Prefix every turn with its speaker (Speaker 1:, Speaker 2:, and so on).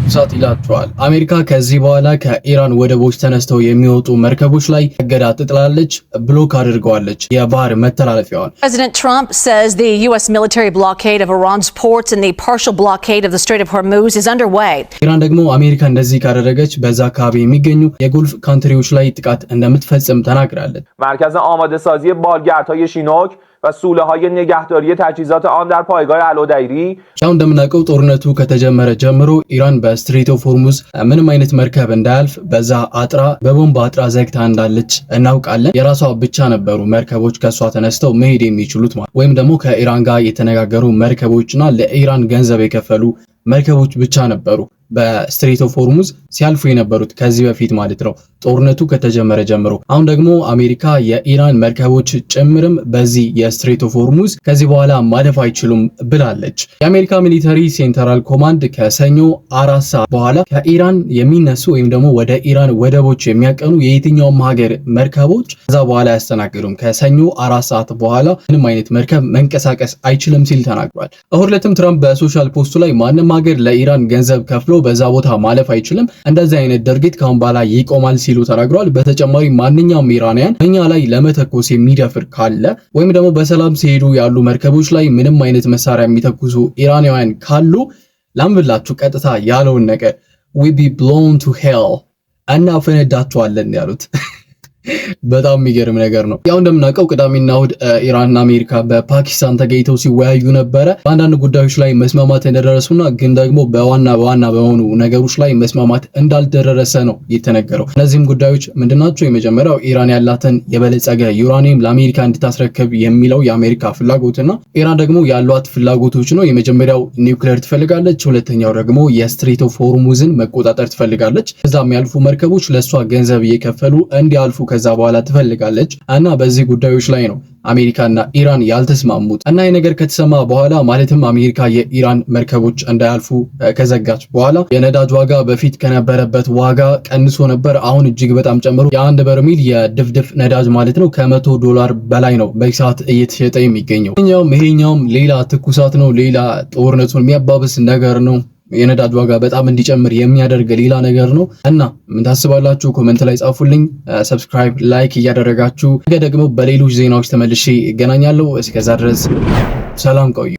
Speaker 1: ትኩሳት ይላቸዋል። አሜሪካ ከዚህ በኋላ ከኢራን ወደቦች ተነስተው የሚወጡ መርከቦች ላይ እገዳ ትጥላለች፣ ብሎክ አድርገዋለች የባህር መተላለፊያዋን።
Speaker 2: President Trump says the US military blockade of Iran's ports and the partial blockade of the Strait of Hormuz is underway.
Speaker 1: ኢራን ደግሞ አሜሪካ እንደዚህ ካደረገች በዛ አካባቢ የሚገኙ የጎልፍ ካንትሪዎች ላይ ጥቃት እንደምትፈጽም ተናግራለች።
Speaker 3: مرکز آماده سازی بالگردهای شینوک و سوله‌های نگهداری تجهیزات آن در پایگاه الودیری
Speaker 1: ያው እንደምናውቀው ጦርነቱ ከተጀመረ ጀምሮ ኢራን በስትሬት ኦፍ ሆርሙዝ ምንም አይነት መርከብ እንዳያልፍ በዛ አጥራ በቦምብ አጥራ ዘግታ እንዳለች እናውቃለን። የራሷ ብቻ ነበሩ መርከቦች ከሷ ተነስተው መሄድ የሚችሉት ወይም ደግሞ ከኢራን ጋር የተነጋገሩ መርከቦችና ለኢራን ገንዘብ የከፈሉ መርከቦች ብቻ ነበሩ በስትሬት ኦፍ ሆርሙዝ ሲያልፉ የነበሩት ከዚህ በፊት ማለት ነው ጦርነቱ ከተጀመረ ጀምሮ። አሁን ደግሞ አሜሪካ የኢራን መርከቦች ጭምርም በዚህ የስትሬት ኦፍ ሆርሙዝ ከዚህ በኋላ ማለፍ አይችሉም ብላለች። የአሜሪካ ሚሊተሪ ሴንትራል ኮማንድ ከሰኞ 4 ሰዓት በኋላ ከኢራን የሚነሱ ወይም ደግሞ ወደ ኢራን ወደቦች የሚያቀኑ የየትኛውም ሀገር መርከቦች ከዛ በኋላ ያስተናግዱም። ከሰኞ 4 ሰዓት በኋላ ምንም አይነት መርከብ መንቀሳቀስ አይችልም ሲል ተናግሯል። እሁድ ዕለትም ትራምፕ በሶሻል ፖስቱ ላይ ማንም ሀገር ለኢራን ገንዘብ ከፍሎ በዛ ቦታ ማለፍ አይችልም፣ እንደዚህ አይነት ድርጊት ካሁን በኋላ ይቆማል ሲሉ ተናግረዋል። በተጨማሪ ማንኛውም ኢራናውያን እኛ ላይ ለመተኮስ የሚደፍር ካለ ወይም ደግሞ በሰላም ሲሄዱ ያሉ መርከቦች ላይ ምንም አይነት መሳሪያ የሚተኩሱ ኢራናውያን ካሉ ላምብላችሁ ቀጥታ ያለውን ነገር we be blown to hell እና ፈነዳቸዋለን ያሉት በጣም የሚገርም ነገር ነው። ያው እንደምናውቀው ቅዳሜና እሁድ ኢራንና አሜሪካ በፓኪስታን ተገኝተው ሲወያዩ ነበረ። በአንዳንድ ጉዳዮች ላይ መስማማት እንደደረሱና ግን ደግሞ በዋና በሆኑ ነገሮች ላይ መስማማት እንዳልደረሰ ነው የተነገረው። እነዚህም ጉዳዮች ምንድናቸው? የመጀመሪያው ኢራን ያላትን የበለጸገ ዩራኒየም ለአሜሪካ እንድታስረክብ የሚለው የአሜሪካ ፍላጎትና ኢራን ደግሞ ያሏት ፍላጎቶች ነው። የመጀመሪያው ኒውክሌር ትፈልጋለች፣ ሁለተኛው ደግሞ የስትሬት ኦፍ ሆርሙዝን መቆጣጠር ትፈልጋለች። ከዛም ያልፉ መርከቦች ለሷ ገንዘብ እየከፈሉ እንዲያልፉ ከዛ በኋላ ትፈልጋለች እና በዚህ ጉዳዮች ላይ ነው አሜሪካና ኢራን ያልተስማሙት። እና ይሄ ነገር ከተሰማ በኋላ ማለትም አሜሪካ የኢራን መርከቦች እንዳያልፉ ከዘጋች በኋላ የነዳጅ ዋጋ በፊት ከነበረበት ዋጋ ቀንሶ ነበር። አሁን እጅግ በጣም ጨምሮ የአንድ በርሜል የድፍድፍ ነዳጅ ማለት ነው $100 በላይ ነው በሰዓት እየተሸጠ የሚገኘው። ይሄኛውም ሌላ ትኩሳት ነው፣ ሌላ ጦርነቱን የሚያባብስ ነገር ነው። የነዳጅ ዋጋ በጣም እንዲጨምር የሚያደርግ ሌላ ነገር ነው እና ምን ታስባላችሁ? ኮሜንት ላይ ጻፉልኝ። ሰብስክራይብ፣ ላይክ እያደረጋችሁ ነገ ደግሞ በሌሎች ዜናዎች ተመልሼ እገናኛለሁ። እስከዛ ድረስ ሰላም ቆዩ።